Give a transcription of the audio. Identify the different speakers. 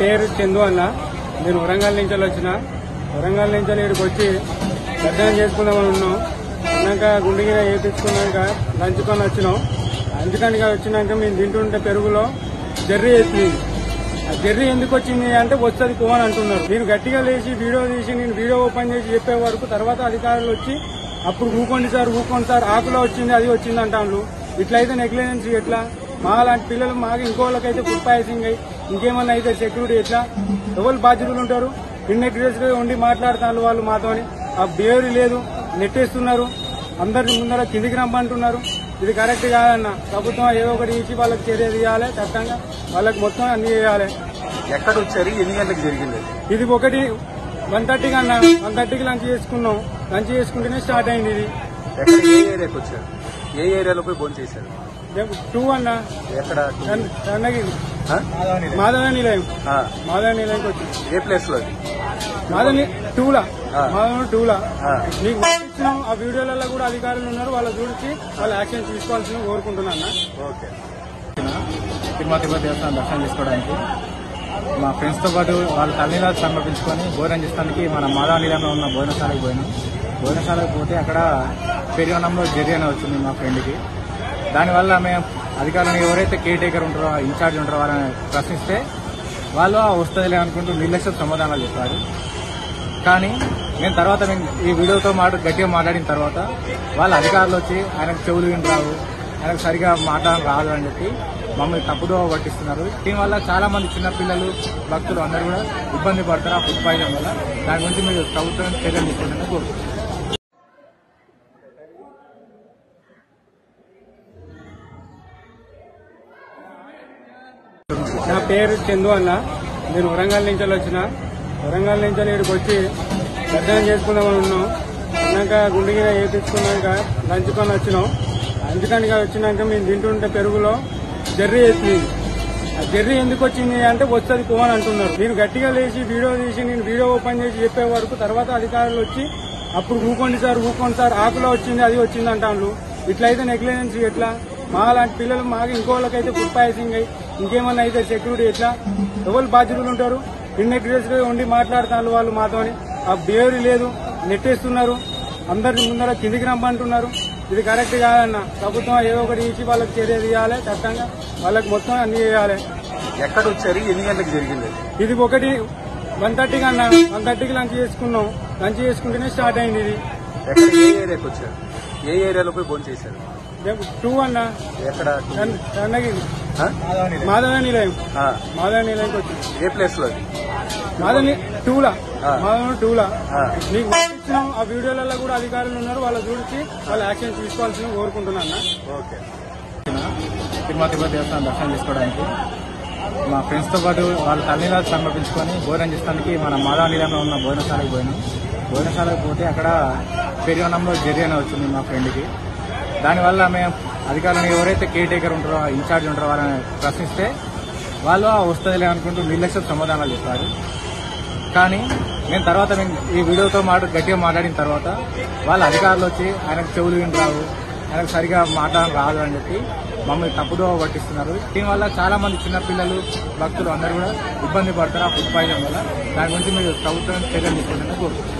Speaker 1: పేరు చందు అన్న. నేను వరంగల్ నుంచి వచ్చిన. వరంగల్ నుంచి ఇక్కడికి వచ్చి దర్శనం చేసుకుందామని ఉన్నాం. అన్నాక గుండెగా వేయించుకున్నాక లంచుకొని వచ్చినాం. లంచుకొని వచ్చినాక మేము తింటుంటే పెరుగులో జర్రీ వేసింది. ఆ జర్రీ ఎందుకు వచ్చింది అంటే వస్తుంది పోవని అంటున్నారు. నేను గట్టిగా లేచి వీడియో తీసి నేను వీడియో ఓపెన్ చేసి చెప్పే వరకు తర్వాత అధికారులు వచ్చి అప్పుడు ఊకోండి సార్ ఆకులో వచ్చింది అది వచ్చింది అంటాను. ఇట్లయితే నెగ్లిజెన్స్ ఎట్లా? మా లాంటి పిల్లలు మాకు ఇంకోళ్ళకైతే ఫుడ్ పాయిజనింగ్ అయ్యి ఇంకేమన్నా అయితే సెక్యూరిటీ ఎట్లా? ఎవరు బాధ్యతలు ఉంటారు? ఇన్నెగ్లిజెన్స్ గా ఉండి మాట్లాడుతున్నారు వాళ్ళు మాతోని. ఆ బిహేవియర్ లేదు, నెట్టేస్తున్నారు. అందరి ముందర కిందికి రమ్మంటున్నారు. ఇది కరెక్ట్ కాదన్న. ప్రభుత్వం ఏదో ఒకటి ఇచ్చి వాళ్ళకి చర్య తీయాలి. చట్టంగా వాళ్ళకి మొత్తం అన్ని చేయాలి.
Speaker 2: ఎక్కడ వచ్చారు? ఎన్ని గంటలకు జరిగింది?
Speaker 1: ఇది 1:30కి అన్న. 1:30కి లంచ్ చేసుకున్నాం. లంచ్ చేసుకుంటేనే స్టార్ట్ అయింది. ఇది
Speaker 2: ఎక్కడ ఏ ఏరియాకి వచ్చారు? ఏ ఏరియాలో పోయి భోజనం చేశారు?
Speaker 1: 2 అన్న.
Speaker 2: ఎక్కడ?
Speaker 1: చందగిరి మాధవ నిలయం. మాధవ నిలయంకి వచ్చింది.
Speaker 2: ఏ ప్లేస్ లో?
Speaker 1: మాధవ 2లా. మాధవ 2లా. మీకు ఇచ్చినాం. ఆ వీడియోలలో కూడా అధికారులు ఉన్నారు. వాళ్ళ చూసి వాళ్ళ యాక్షన్ తీసుకోవాల్సిన కోరుకుంటున్నా.
Speaker 2: ఓకే.
Speaker 3: తిరుమల దేవస్థానం దర్శనం చేసుకోవడానికి మా ఫ్రెండ్స్ తో పాటు వాళ్ళ తల్లిదండ్రులు సమర్పించుకొని భోజనం చేసడానికి మన మాధవ నిలయంలో ఉన్న భోజనశాలకు పోయినాం. భోజనశాలకు పోతే అక్కడ పెరిగనంలో జర్రీ అని వచ్చింది మా ఫ్రెండ్కి. దానివల్ల మేము అధికారులను ఎవరైతే కేర్ టేకర్ ఉంటారో ఇన్ఛార్జ్ ఉంటారో వాళ్ళని ప్రశ్నిస్తే వాళ్ళు వస్తుందిలే అనుకుంటూ నిర్లక్ష్య సమాధానాలు చెప్పారు. కానీ మేము ఈ వీడియోతో గట్టిగా మాట్లాడిన తర్వాత వాళ్ళ అధికారులు వచ్చి ఆయనకు చెవులు విని రావు, ఆయనకు సరిగా మాట్లాడడం రాదు అని చెప్పి మమ్మల్ని తప్పుదోవ పట్టిస్తున్నారు. దీనివల్ల చాలా మంది చిన్నపిల్లలు భక్తులు అందరూ కూడా ఇబ్బంది పడతారు ఆ ఫుడ్ పాయిజన్ వల్ల. దాని గురించి మీరు ప్రభుత్వం చర్యలు తీసుకుంటారని కోరుకుంటున్నారు.
Speaker 1: నా పేరు చందు అన్న. నేను వరంగల్ నుంచి వచ్చిన. వరంగల్ నుంచి ఇక్కడికి వచ్చి దర్శనం చేసుకుందామని ఉన్నాం. అన్నాక గుండెగా వేయించుకున్నాక లంచుకొని వచ్చినాం. లంచుకొని వచ్చినాక మేము తింటుంటే పెరుగులో జర్రీ వేసింది. ఆ జర్రీ ఎందుకు వచ్చింది అంటే వస్తుంది పోవని అంటున్నారు. నేను గట్టిగా లేచి వీడియో తీసి నేను వీడియో ఓపెన్ చేసి చెప్పే వరకు తర్వాత అధికారులు వచ్చి అప్పుడు ఊకోండి సార్ ఆకులో వచ్చింది అది వచ్చింది అంటాను. ఇట్లయితే నెగ్లిజెన్స్ ఎట్లా? మా లాంటి పిల్లలు మాకు ఇంకోళ్ళకైతే ఫుడ్ పాయిజనింగ్ అయ్యి ఇంకేమన్నా అయితే సెక్యూరిటీ ఎట్లా? ఎవరు బాధ్యతలు ఉంటారు? ఇన్నెగ్లిజెన్స్ గా ఉండి మాట్లాడుతున్నారు వాళ్ళు మాతోని. ఆ బిహేవియర్ లేదు, నెట్టేస్తున్నారు. అందరి ముందర కిందికి రమ్మంటున్నారు. ఇది కరెక్ట్ కాదన్న. ప్రభుత్వం ఏదో ఒకటి ఇచ్చి వాళ్ళకి చర్య తీయాలి. చట్టంగా వాళ్ళకి మొత్తం అన్ని చేయాలి.
Speaker 2: ఎక్కడ వచ్చారు? ఎన్ని గంటలకు జరిగింది?
Speaker 1: ఇది 1:30కి అన్న. 1:30కి లంచ్ చేసుకున్నాం. లంచ్ చేసుకుంటేనే స్టార్ట్ అయింది. ఇది
Speaker 2: ఎక్కడ ఏ ఏరియాకి వచ్చారు? ఏ ఏరియాలో పోయి భోజనం చేశారు?
Speaker 1: 2 అన్న.
Speaker 2: ఎక్కడ?
Speaker 1: చందగిరి మాధవ నిలయం. మాధవ నిలయంకి వచ్చింది.
Speaker 2: ఏ ప్లేస్ లో?
Speaker 1: మాధవ 2లా. మాధవ 2లా. మీకు ఇచ్చినాం. ఆ వీడియోలలో కూడా అధికారులు ఉన్నారు. వాళ్ళ చూసి వాళ్ళ యాక్షన్ తీసుకోవాల్సిన కోరుకుంటున్నా.
Speaker 2: ఓకే.
Speaker 3: తిరుమల దేవస్థానం దర్శనం చేసుకోవడానికి మా ఫ్రెండ్స్ తో పాటు వాళ్ళ తల్లిదండ్రులు సమర్పించుకొని భోజనం చేసడానికి మన మాధవ నిలయంలో ఉన్న భోజనశాలకు పోయినాం. భోజనశాలకు పోతే అక్కడ పెరిగనంలో జర్రీ అని వచ్చింది మా ఫ్రెండ్కి. దానివల్ల మేము అధికారులను ఎవరైతే కేర్ టేకర్ ఉంటారో ఇన్ఛార్జ్ ఉంటారో వాళ్ళని ప్రశ్నిస్తే వాళ్ళు వస్తుందిలే అనుకుంటూ నిర్లక్ష్య సమాధానాలు చెప్పారు. కానీ మేము ఈ వీడియోతో గట్టిగా మాట్లాడిన తర్వాత వాళ్ళ అధికారులు వచ్చి ఆయనకు చెవులు విని రావు, ఆయనకు సరిగా మాట్లాడడం రాదు అని చెప్పి మమ్మల్ని తప్పుదోవ పట్టిస్తున్నారు. దీనివల్ల చాలా మంది చిన్నపిల్లలు భక్తులు అందరూ కూడా ఇబ్బంది పడతారు ఆ ఫుడ్ పాయిజన్ వల్ల. దాని గురించి మీరు ప్రభుత్వం చర్యలు తీసుకుంటారని కోరుకుంటున్నారు.